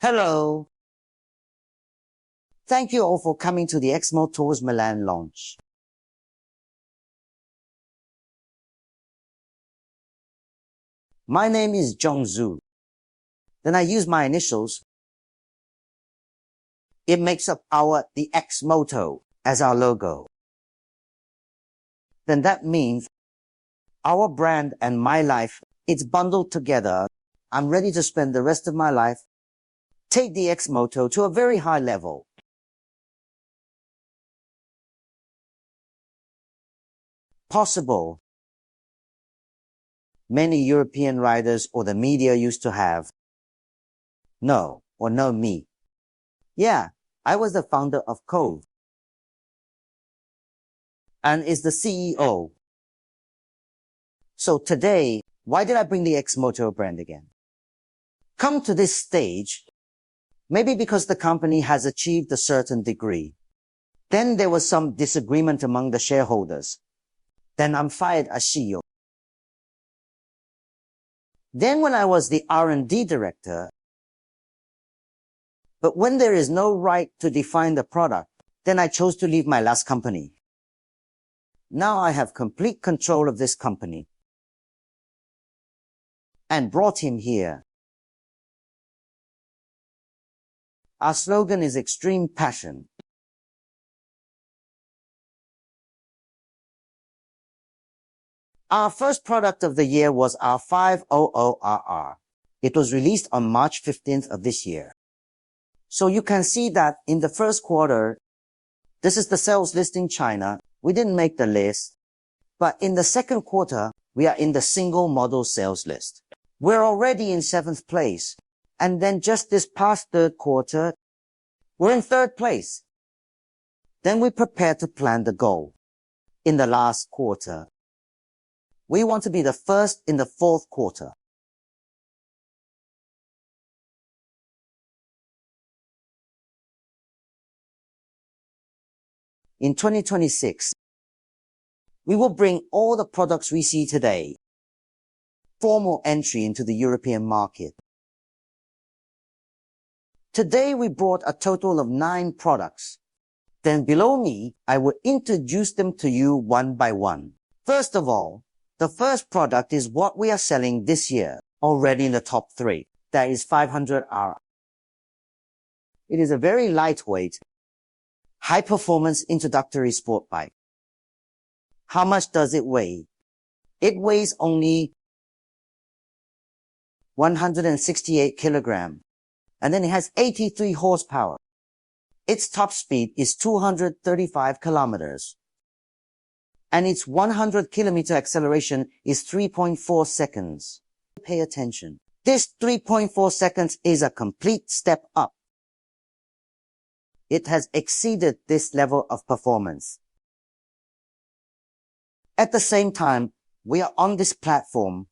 Hello. Thank you all for coming to the ZXMOTO's Milan launch. My name is Zhang Xue. Then I use my initials. It makes up the ZXMOTO as our logo. Then that means our brand and my life, it's bundled together. I'm ready to spend the rest of my life, take the ZXMOTO to a very high level. Possible. Many European riders or the media used to have. Know me. Yeah, I was the founder of KOVE and is the CEO. So today, why did I bring the ZXMOTO brand again? Come to this stage, maybe because the company has achieved a certain degree. Then there was some disagreement among the shareholders. Then I'm fired as CEO. Then when I was the R&D director, but when there is no right to define the product, then I chose to leave my last company. Now I have complete control of this company and brought him here. Our slogan is extreme passion. Our first product of the year was our 500RR. It was released on March 15th of this year. So you can see that in the first quarter, this is the sales list in China. We didn't make the list. But in the second quarter, we are in the single model sales list. We're already in 7th place. And then just this past third quarter, we're in 3rd place. Then we prepare to plan the goal. In the last quarter, we want to be the first in the 4th quarter. In 2026, we will bring all the products we see today, formal entry into the European market. Today we brought a total of 9 products. Then below me, I will introduce them to you one by one. First of all, the first product is what we are selling this year, already in the top 3. That is 500R. It is a very lightweight, high-performance introductory sport bike. How much does it weigh? It weighs only 168 kilograms, and then it has 83 horsepower. Its top speed is 235 kilometers, and its 100 kilometer acceleration is 3.4 seconds. Pay attention. This 3.4 seconds is a complete step up. It has exceeded this level of performance. At the same time, we are on this platform,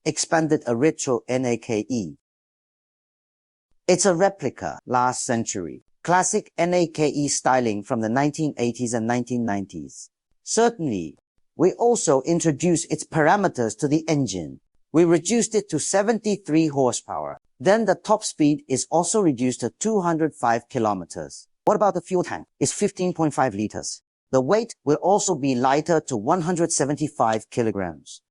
expanded a retro NAKE. It's a replica last century, classic NAKE styling from the 1980s and 1990s. Certainly, we also introduced its parameters to the engine. We reduced it to 73 horsepower. Then the top speed is also reduced to 205 kilometers. What about the fuel tank? It's 15.5 liters. The weight will also be lighter to 175 kilograms.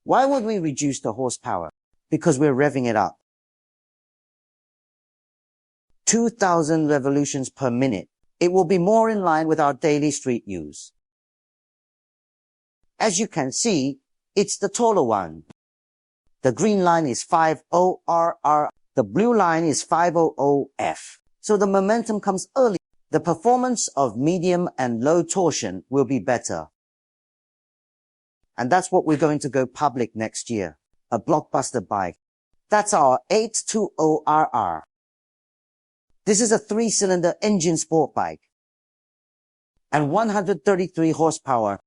Why would we reduce the horsepower? Because we're revving it up. 2,000 revolutions per minute. It will be more in line with our daily street use. As you can see, it's the taller one. The green line is 50RR. The blue line is 500F. So the momentum comes early. The performance of medium and low torsion will be better. And that's what we're going to go public next year. A blockbuster bike. That's our 820RR. This is a 3-cylinder engine sport bike. And 133 horsepower.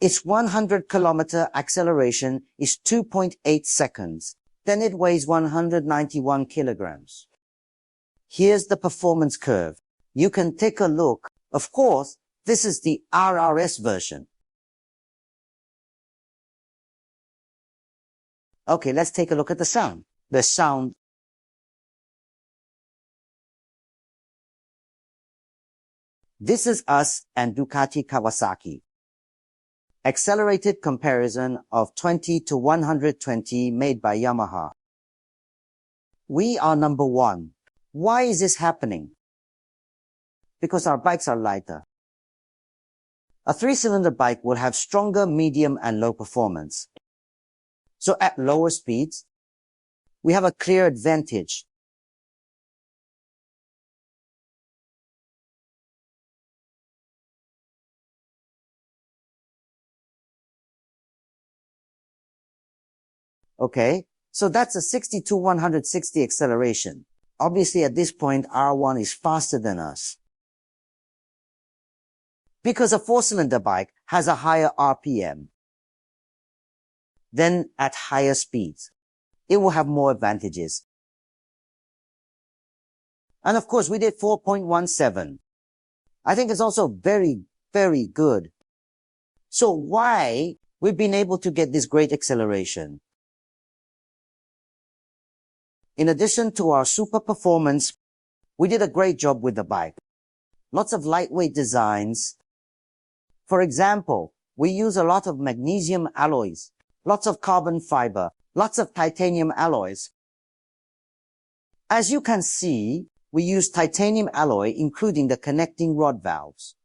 Its 100 kilometer acceleration is 2.8 seconds. Then it weighs 191 kilograms. Here's the performance curve. You can take a look. Of course, this is the RRS version. Okay, let's take a look at the sound. The sound This is us and Ducati Kawasaki. Accelerated comparison of 20 to 120 made by Yamaha. We are number one. Why is this happening? Because our bikes are lighter. A 3-cylinder bike will have stronger, medium, and low performance. So at lower speeds, we have a clear advantage. Okay, so that's a 60 to 160 acceleration. Obviously at this point, R1 is faster than us. Because a 4-cylinder bike has a higher RPM. Then at higher speeds, it will have more advantages. And of course, we did 4.17. I think it's also very, very good. So why we've been able to get this great acceleration? In addition to our super performance, we did a great job with the bike. Lots of lightweight designs. For example, we use a lot of magnesium alloys, lots of carbon fiber, lots of titanium alloys. As you can see, we use titanium alloy, including the connecting rod valves.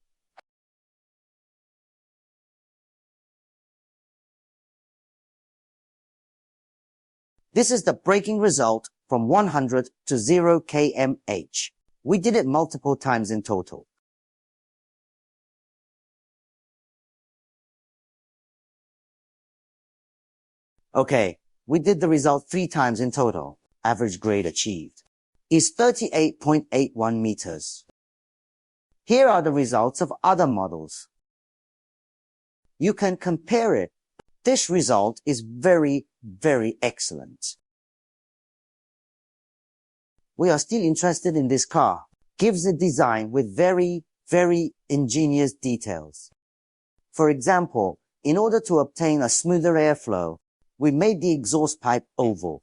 This is the braking result from 100 to 0 km/h. We did it multiple times in total. Okay, we did the result 3 times in total. Average grade achieved is 38.81 meters. Here are the results of other models. You can compare it. This result is very, very excellent. We are still interested in this car. Gives a design with very, very ingenious details. For example, in order to obtain a smoother airflow, we made the exhaust pipe oval.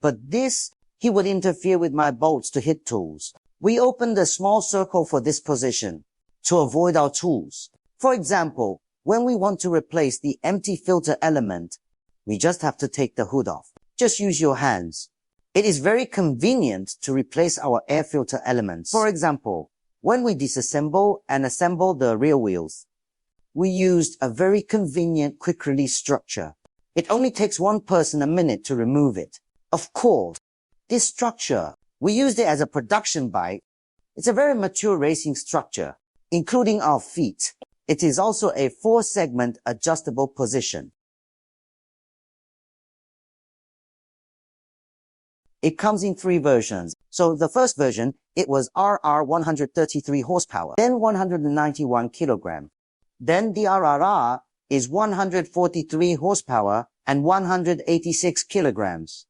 But this, he would interfere with my bolts to hit tools. We opened a small circle for this position to avoid our tools. For example, when we want to replace the empty filter element, we just have to take the hood off. Just use your hands. It is very convenient to replace our air filter elements. For example, when we disassemble and assemble the rear wheels, we used a very convenient quick release structure. It only takes one person a minute to remove it. Of course, this structure, we used it as a production bike. It's a very mature racing structure, including our feet. It is also a 4-segment adjustable position. It comes in 3 versions. So the first version, it was RR 133 horsepower, then 191 kilogram. Then the RRR is 143 horsepower and 186 kilograms.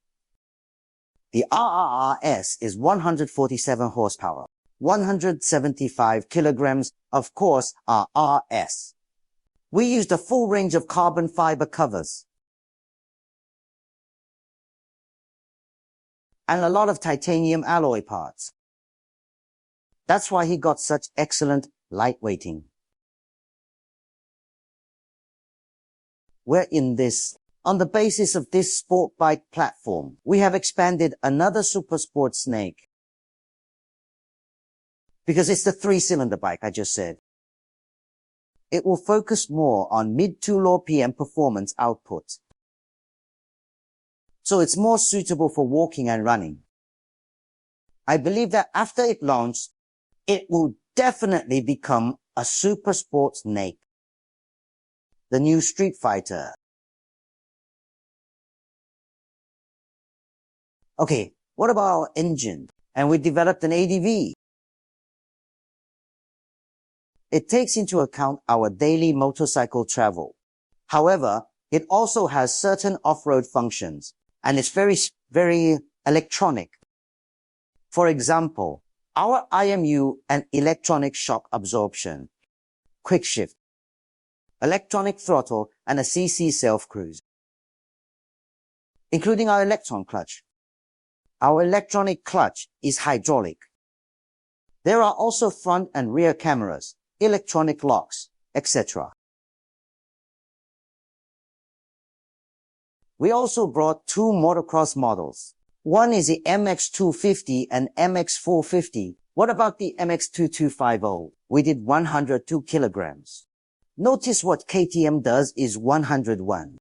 The RRRS is 147 horsepower, 175 kilograms, of course, are RS. We used a full range of carbon fiber covers and a lot of titanium alloy parts. That's why he got such excellent lightweighting. We're in this. On the basis of this sport bike platform, we have expanded another super sport snake. Because it's the 3-cylinder bike I just said. It will focus more on mid to low PM performance output. So it's more suitable for walking and running. I believe that after it launched, it will definitely become a super sport snake. The new Street Fighter. Okay, what about our engine? And we developed an ADV. It takes into account our daily motorcycle travel. However, it also has certain off-road functions, and it's very electronic. For example, our IMU and electronic shock absorption, quick shift, electronic throttle, and a CC self-cruise, including our electron clutch. Our electronic clutch is hydraulic. There are also front and rear cameras, electronic locks, etc. We also brought two motocross models. One is the MX250 and MX450. What about the MX2250? We did 102 kilograms. Notice what KTM does is 101.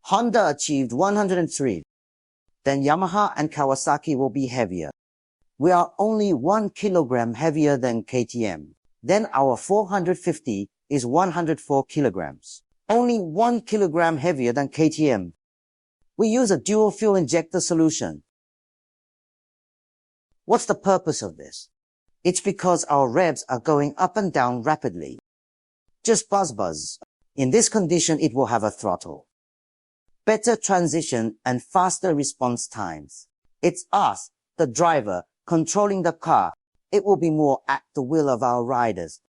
Honda achieved 103. Then Yamaha and Kawasaki will be heavier. We are only 1 kilogram heavier than KTM. Then our 450 is 104 kilograms. Only 1 kilogram heavier than KTM. We use a dual fuel injector solution. What's the purpose of this? It's because our revs are going up and down rapidly. Just buzz. In this condition, it will have a throttle. Better transition and faster response times. It's us, the driver, controlling the car. It will be more at the will of our riders.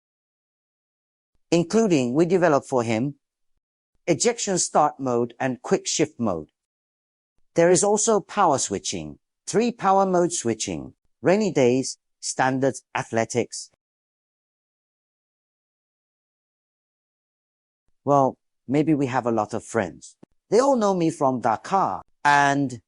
Including, we developed for him, ejection start mode and quick shift mode. There is also power switching, 3 power mode switching, rainy days, standards, athletics. Well, maybe we have a lot of friends. They all know me from Dakar, and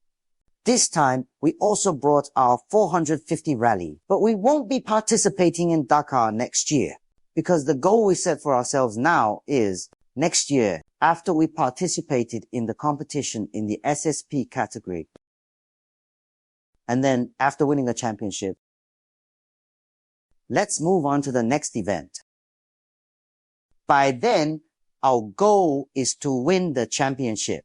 this time we also brought our 450 rally, but we won't be participating in Dakar next year because the goal we set for ourselves now is next year, after we participated in the competition in the SSP category, and then after winning the championship, let's move on to the next event. By then, our goal is to win the championship.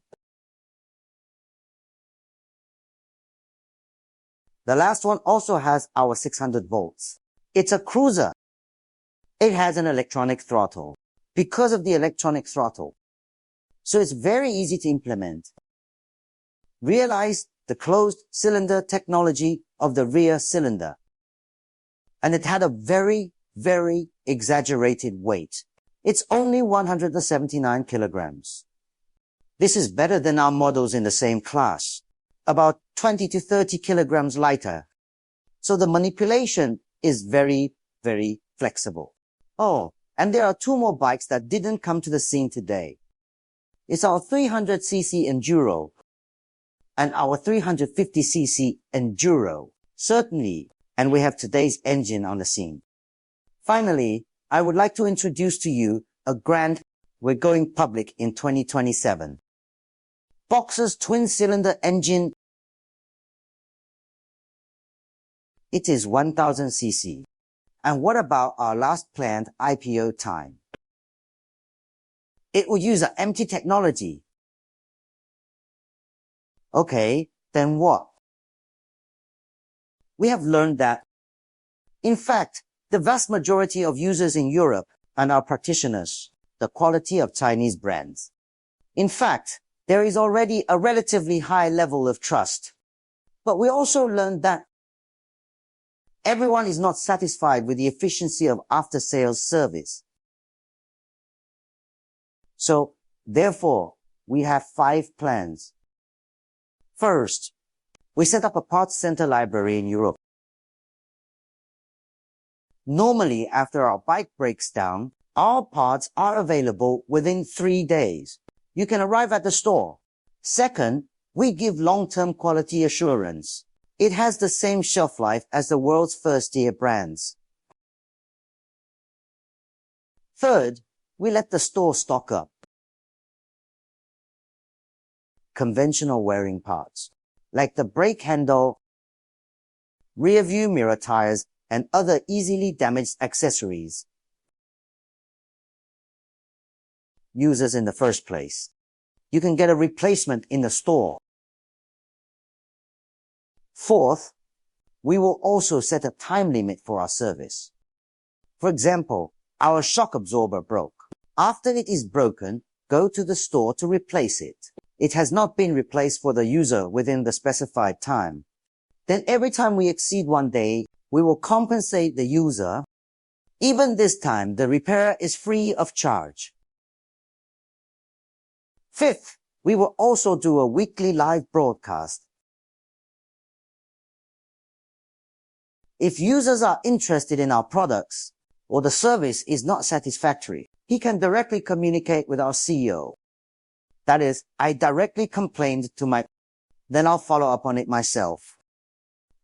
The last one also has our 600 volts. It's a cruiser. It has an electronic throttle. Because of the electronic throttle, so it's very easy to implement. Realize the closed cylinder technology of the rear cylinder. And it had a very, very exaggerated weight. It's only 179 kilograms. This is better than our models in the same class, about 20 to 30 kilograms lighter. So the manipulation is very, very flexible. Oh, and there are 2 more bikes that didn't come to the scene today. It's our 300cc Enduro and our 350cc Enduro. Certainly, and we have today's engine on the scene. Finally, I would like to introduce to you a brand we're going public in 2027. Boxer's twin-cylinder engine. It is 1000cc. And what about our last planned IPO time? It will use an empty technology. Okay, then what? We have learned that, in fact, the vast majority of users in Europe and our practitioners, the quality of Chinese brands. In fact, there is already a relatively high level of trust. But we also learned that everyone is not satisfied with the efficiency of after-sales service. So, therefore, we have 5 plans. First, we set up a parts center library in Europe. Normally, after our bike breaks down, our parts are available within 3 days. You can arrive at the store. Second, we give long-term quality assurance. It has the same shelf life as the world's first-tier brands. Third, we let the store stock up conventional wearing parts, like the brake handle, rear view mirror tires, and other easily damaged accessories. Users in the first place. You can get a replacement in the store. Fourth, we will also set a time limit for our service. For example, our shock absorber broke. After it is broken, go to the store to replace it. It has not been replaced for the user within the specified time. Then every time we exceed 1 day, we will compensate the user. Even this time, the repair is free of charge. Fifth, we will also do a weekly live broadcast. If users are interested in our products or the service is not satisfactory, he can directly communicate with our CEO. That is, I directly complained to then I'll follow up on it myself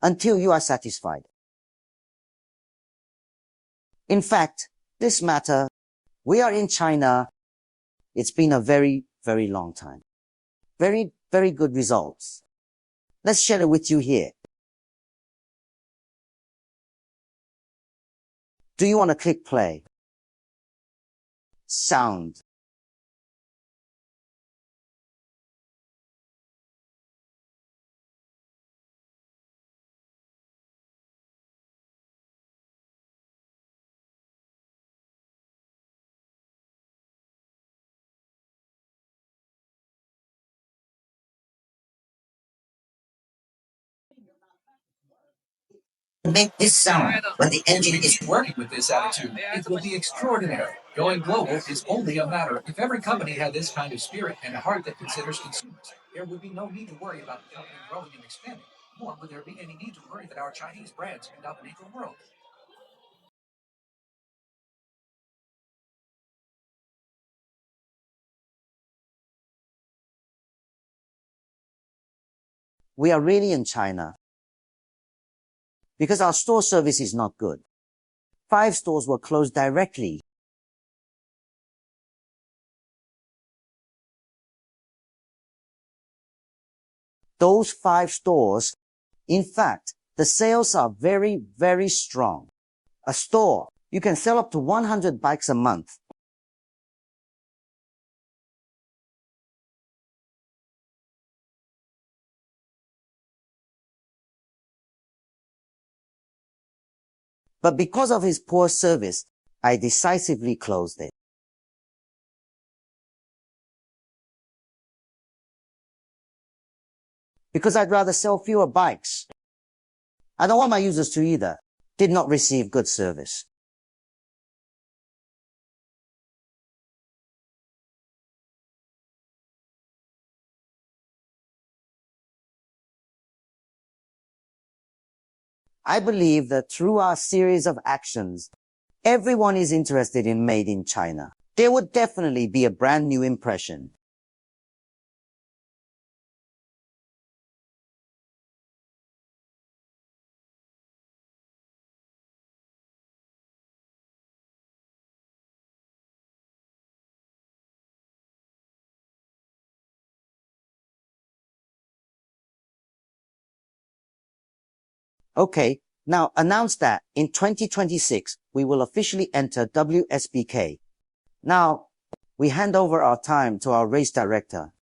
until you are satisfied. In fact, this matter, we are in China. It's been a very, very long time. Very, very good results. Let's share it with you here. Do you want to click play? Sound. Make this sound when the engine is working with this attitude. It will be extraordinary. Going global is only a matter. If every company had this kind of spirit and a heart that considers consumers, there would be no need to worry about the company growing and expanding. Nor would there be any need to worry that our Chinese brands can dominate the world. We are really in China because our store service is not good. 5 stores were closed directly. Those 5 stores, in fact, the sales are very, very strong. A store, you can sell up to 100 bikes a month. But because of his poor service, I decisively closed it. Because I'd rather sell fewer bikes. I don't want my users to either. Did not receive good service. I believe that through our series of actions, everyone is interested in Made in China. There would definitely be a brand new impression. Okay, now announce that in 2026, we will officially enter WSBK. Now, we hand over our time to our race director,